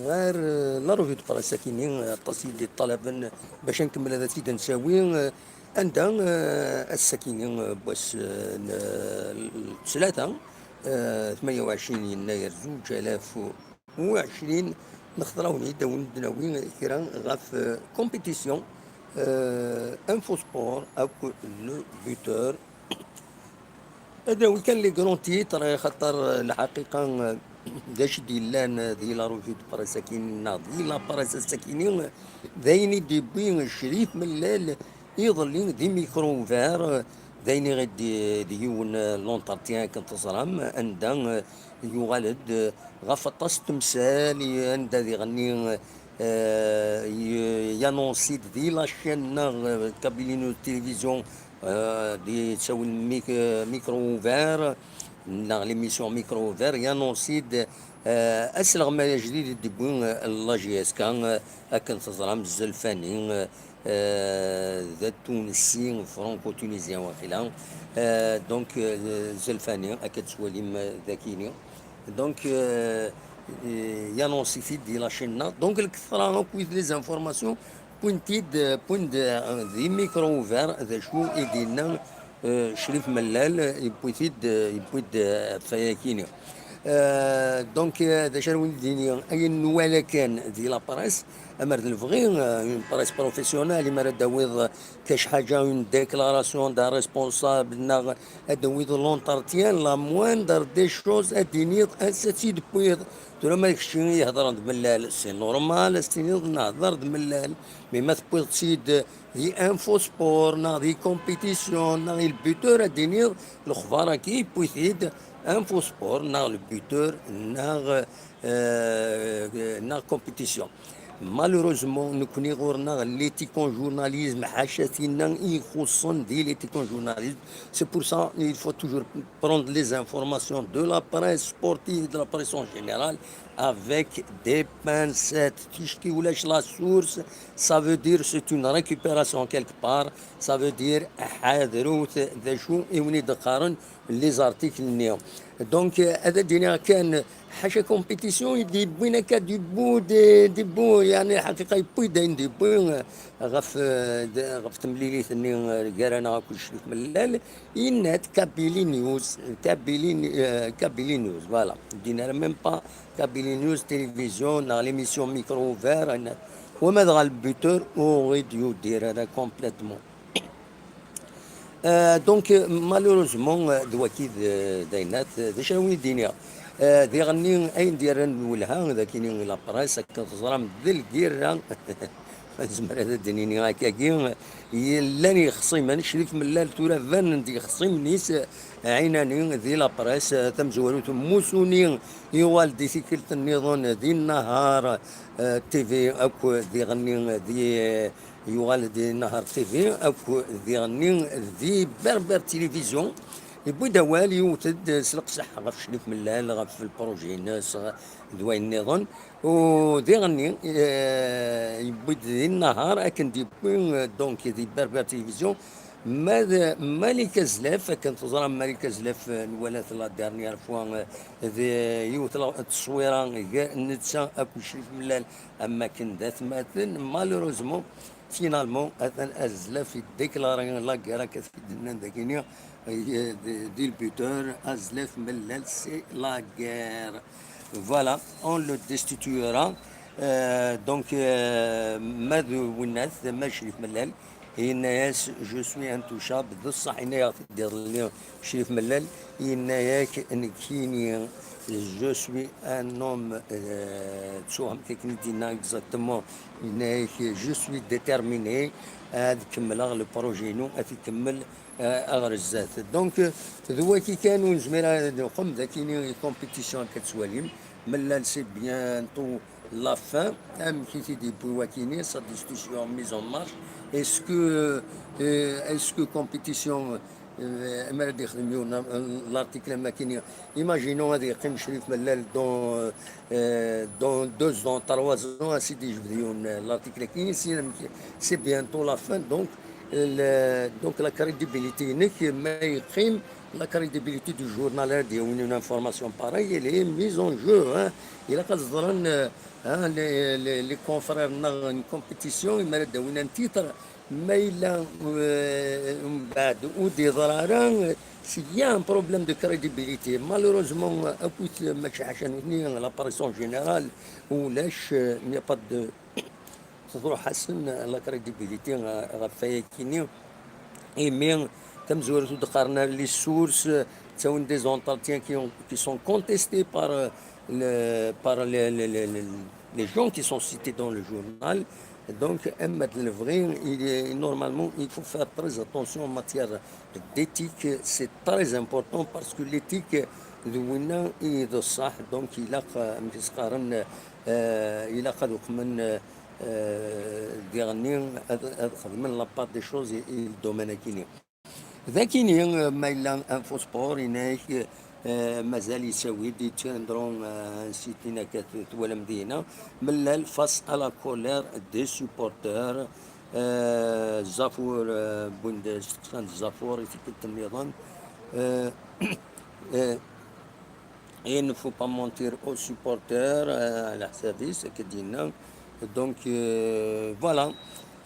غير لا روفي دو براس كاينين التصيد ديال الطلب باش نكمل هذا السيد نساوي عندها السكينين باش ثلاثة 28 يناير 2020 نخضروني داون دناوي كيران غاف كومبيتيسيون انفو سبور او لو بوتور. هذا هو كان لي كرون تيتر خاطر الحقيقه داش ديلان دي لا روفي دو براساكين دي لا براساكينين دايني دي بين الشريف ملال يظل دي ميكرو فار دايني غادي ديون لونتارتيان كنت صرام عندها يغالد غفطاس تمثال عندها دي غني يانونسي دي لاشين كابيلينو التلفزيون دي تساوي ميكرو فار ليميسيون ميكرو فار يانونسيد اسلغ ما جديد ديبون لا جي اس كان اكن تزرام الزلفاني ذا تونسي فرانكو تونيزيان واخيلا دونك زلفاني اكد سواليم ذاكيني دونك يانونسي في دي لاشينا دونك الكثرة كويت لي زانفورماسيون بوينت دي ميكرو فار ذا شو ايدينا شريف ملال يبويد فياكيني دونك هذا شنو نديني اي نوالا كان دي لابريس امر الفغي اون بريس بروفيسيونال ما داويض كاش حاجه اون ديكلاراسيون دا ريسبونسابل نا داويض لونتارتيان لا موندر دي شوز اديني اساتي دبويض ترى ما يكشي يهضر ملال سي نورمال سي نهضر ملال مي ما تبويض تسيد دي انفو سبور نا دي كومبيتيسيون نا البوتور اديني الاخبار كي بويثيد انفو سبور نا البوتور نا كومبيتيسيون. Malheureusement, nous connaissons l'éthique journalisme, journalisme. C'est pour ça qu'il faut toujours prendre les informations de la presse sportive, de la presse en général, avec des pincettes. La source, ça veut dire c'est une récupération quelque part, ça veut dire les articles néo. Donc, كان حاجه كومبيتيسيون يدي بوينا كدي بو دي بو يعني الحقيقه يبوي داين دي بو غف تمليلي ثني كارانا كل شيء ملال ينات كابيلي نيوز كابيلي نيوز فوالا دينا ميم با كابيلي نيوز تلفزيون نا ليميسيون ميكرو فار وما دغا البوتور اوريديو دير هذا كومبليتمون. دونك مالوروزمون دواكي داينات شنو يدينيا ذي غني اين ديران ولها ذا كاينين لا براس كتزرم ذل كيرا زمر هذا دنيني هكاكي يلاني خصي ما شريف ملال تورا فان دي خصي نيس عيناني ذي لا براس تم زوالوت موسوني يوالدي سيكلت النظام ذي النهار تي في اكو ذي غني ذي يوالد نهار تي في اكو ذي غني ذي بربر تلفزيون يبوي دوالي يوتد سلق صحة غف شريف ملال غف البروجي ناس دواي النظام ودي غني يبوي ذي النهار اكن دي بوين دونك ذي بربر تلفزيون ماذا مالك زلاف كانت تزرع مالك زلاف نولات لا دارنيير فوا ذي يوت التصويره نتسا اكو شريف ملال اما كان ذات مثلا مالوروزمون فينالمون هذا الزلاف ديكلاري لا كيرا كتفيدنا ذاكينيا دي البوتور ازلاف ملال سي لا غير فوالا اون لو ديستيتيورا دونك ماذو والناس ما شريف ملال الناس جو سوي انتوشابل بصح انا دير لي شريف ملال ياك كيني جو سوي ان نوم تسوهم تكنيكينا اكزاكتومون ياك جو سوي ديتيرميني كمل لو بروجي نو كمل اغر الزات دونك ذواتي كانوا نجميرا نقوم ذاكيني كومبيتيسيون كتسواليم ملال سي بيانتو la fin, qui dit pour sa discussion mise en marche. Est-ce que compétition, l'article maquinier, imaginons des Kim Shrif Mellel dans 2 ans, 3 ans, ainsi dit, l'article qui c'est bientôt la fin, donc la crédibilité n'est que la crédibilité du journal une information pareille, elle est mise en jeu. Hein. Il a hein, les confrères dans une compétition, il m'a donné un titre, mais il a ou des ضرران. S'il y a un problème de crédibilité, malheureusement, l'apparition générale, où il n'y a pas de la crédibilité, et même, comme je vous les sources, c'est des entretiens qui sont contestés par, par les gens qui sont cités dans le journal. Donc, normalement, il faut faire très attention en matière d'éthique. C'est très important parce que l'éthique, de ça, donc il a dernier من la part des choses الدومين كيني ذاكيني ما إلا انفو سبور هناك مازال يساوي دي تندرون سيتينا ولا مدينة ملال فاس على كولير دي سوبورتور زافور بوندستان زافور يتكلم النظام et il ne faut pas mentir aux supporters, à la service, donc voilà.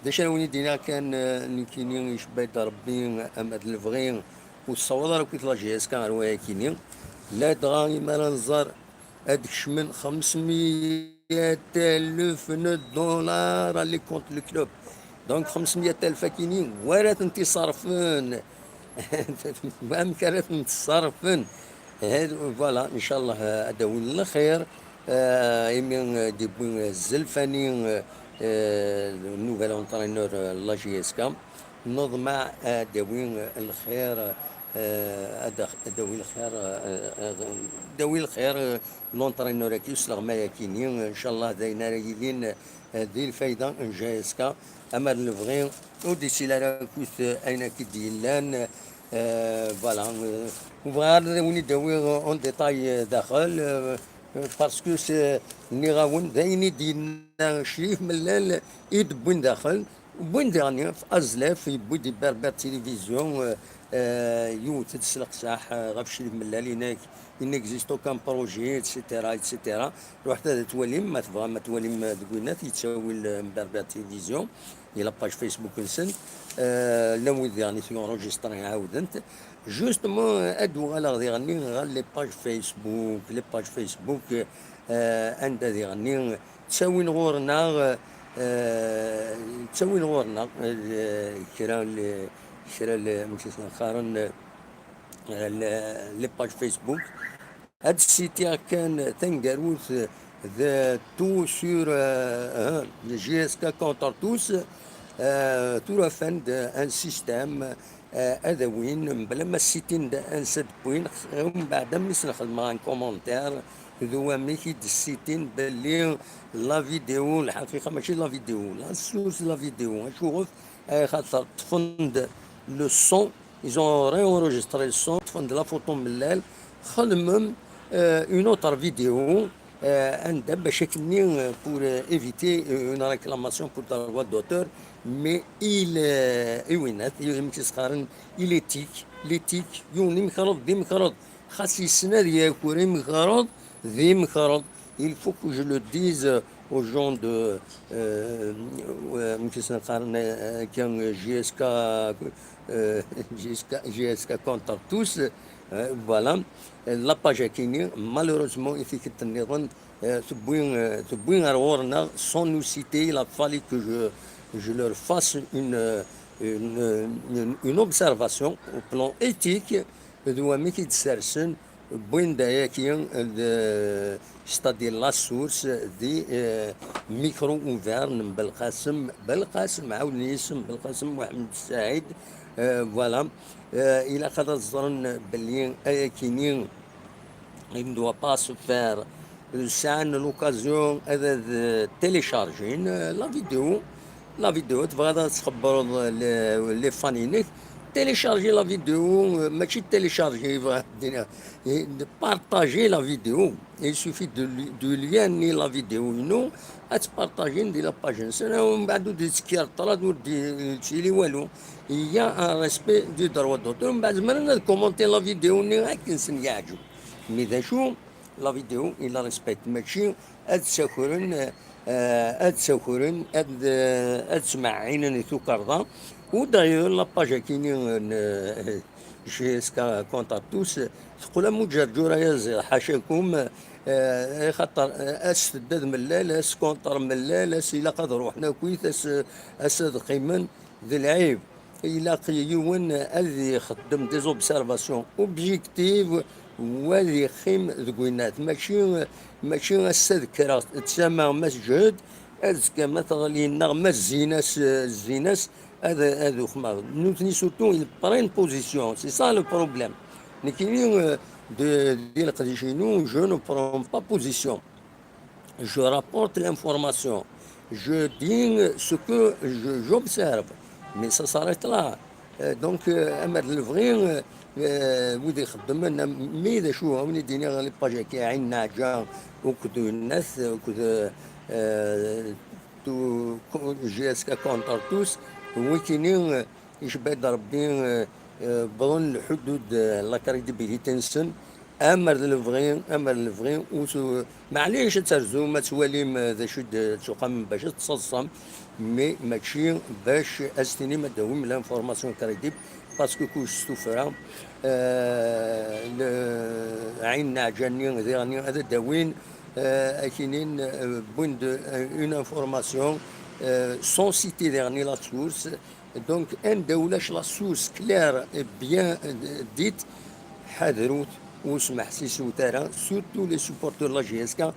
داشا وين دينا كان كيني يشبه ربي امد الفغين والصوضه كنت لا جي اس كان روايه كيني لا دغا ما نظر هذاك من 500 الف دولار اللي كونت الكلوب دونك 500 الف كيني ورات انت صرفن ما امكانت نتصرفن فوالا ان شاء الله اداوين الخير يمين دي بوين الزلفاني نوفيل انترينور لا جي اس كام نضمع داوين الخير داوي الخير داوي الخير لونترينور كيوس لغمايا كينين ان شاء الله داينا رايدين دي الفايده جي اس كا اما الفغين ودي سيلا كوث اين كديلان فوالا وبغار وني داوي اون ديتاي داخل باسكو سي ني غاون دايني دينا شريف ملال يدبون داخل بوين ديرني في ازلاف يبو دي بربر تلفزيون يوت تسلق صح غاف شريف ملال هناك ان اكزيستو كان بروجي اتسيتيرا اتسيتيرا رحت تولي ما تبغى ما تولي تقولنا يتساوي بربر تلفزيون الى باج فيسبوك نسن لو ديرني في اونجستري عاودنت جوستمون ادو على ديرني غير لي باج فيسبوك لي باج فيسبوك عند ديرني تساوي غورنا تسوي غورنا كرا كرا خارن لي باج فيسبوك هاد السيتي كان تنقروث ذا تو سور جي اس كا كونتر توس تو رافند ان سيستيم هذا وين بلا ما السيتين ان سيت بوين ومن بعد ملي نخدم ان كومونتير ذو ميكي د السيتين باللي لا فيديو الحقيقه ماشي لا فيديو لا سورس لا فيديو نشوف خاطر تفند لو سون ils ont réenregistré le son تفند لا فوتو من الليل خدمهم une autre vidéo عندها باش كني pour éviter une réclamation pour droit d'auteur mais il وينات يمكن il l'éthique يوني مخرط دي مخرط خاص يسنى ياكوري مخرط ذي مخرط il faut que je le dise aux gens de كان GSK contre tous voilà la page كيني malheureusement il fait que النظام تبوين أرورنا sans nous citer il a fallu que je leur fasse une observation au plan éthique de ميكي تسرسن بوين داياكين c'est-à-dire la source دي ميكرو اوفيرن بالقاسم عاوني اسم بالقاسم محمد السعيد فوالا الى قدر الظن باللي كاينين il ne doit pas se faire c'est l'occasion de télécharger la vidéo تبغى تخبر لي فانينيك télécharger la vidéo, ماشي télécharger partager la vidéo. Il suffit de lier la vidéo non تبارطاجي ندير لاباج نسنا ومن بعد ودي تسكير طراد ودي تشيلي والو. Il y a un respect du droit d'auteur. من بعد زمان كومونتي لا فيديو ني هاك نسن يعجب. مي ذا شو لا فيديو إلا ريسبكت ماشي أتسخرن أتسخرن أتسمع عينني ثكرضا. وداير لاباج كيني جيسكا كونتاكتوس تقول مجرجورة يا حاشاكم خاطر اسدد ملال اس كونتر ملال اس الا قد روحنا كويت اس قيمن ذي العيب الا يون الذي يخدم دي زوبسيرفاسيون اوبجيكتيف واللي خيم ذكوينات ماشي استذكر تسمى مسجد ازكى مثلا النغمة الزيناس هذا خمار نوتني سورتو البرين بوزيسيون سي سا لو بروبليم نكيني ديال قديشينو je ne prends pas position, je rapporte l'information, je dis ce que j'observe, mais ça s'arrête là. Donc أما الفغي ودي يخدم ميدا شو هوني ديني غالي باجا كي عين ناجا وكد الناس وكد تو جي اس كا كونتارتوس وكيني يشبه ربي بغن الحدود لا كريديبيليتي نسن امر الفغي معليش ترزو ما تواليم ذا شد تقام باش تصصم مي ماشي باش استني ما دوم لانفورماسيون كريديب باسكو كوش ستوفرا عين عجاني ذي هذا داوين اكينين بوند اون انفورماسيون سون سيتي ديرني لا سورس. دونك ان دولاش لا سورس كلير بيان ديت حذروت وسمح سيسو ترى سورتو لي سوبورتور لا جي اس كا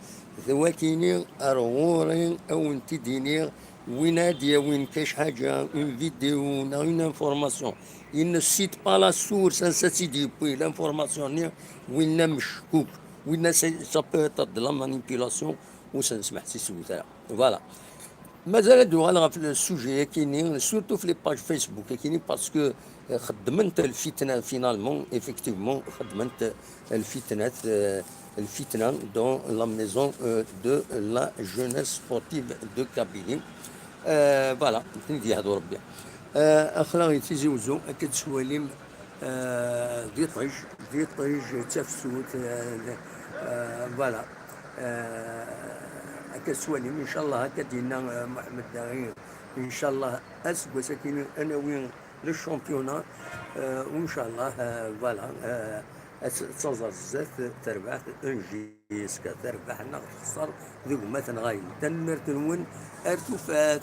ذواكيني ارغورين او انت دينير وين ديا وين كاش حاجه اون فيديو اون انفورماسيون il ne cite pas la source ainsi depuis l'information وين مشكوك وين ça peut être de la manipulation وسنسمح سيسو ترى فوالا. مازال دوغال في السوجي كاينين سورتو في لي باج فيسبوك كاينين باسكو خدمت الفتنه فينالمون افكتيفمون خدمت الفتنه دون لا ميزون دو لا جونيس سبورتيف دو كابيني. فوالا ندي هادو ربي اخلاقي تيزوزو اكد سواليم دي طيج تفسوت فوالا هكا سواليم ان شاء الله هكا دينا محمد داغي ان شاء الله اسبوع ساكنين انا وين للشامبيونا وان شاء الله فوالا تصزر الزات تربح انجيسكا تربح نخسر ذوك ما تنغايل تنمرتنون ارتفات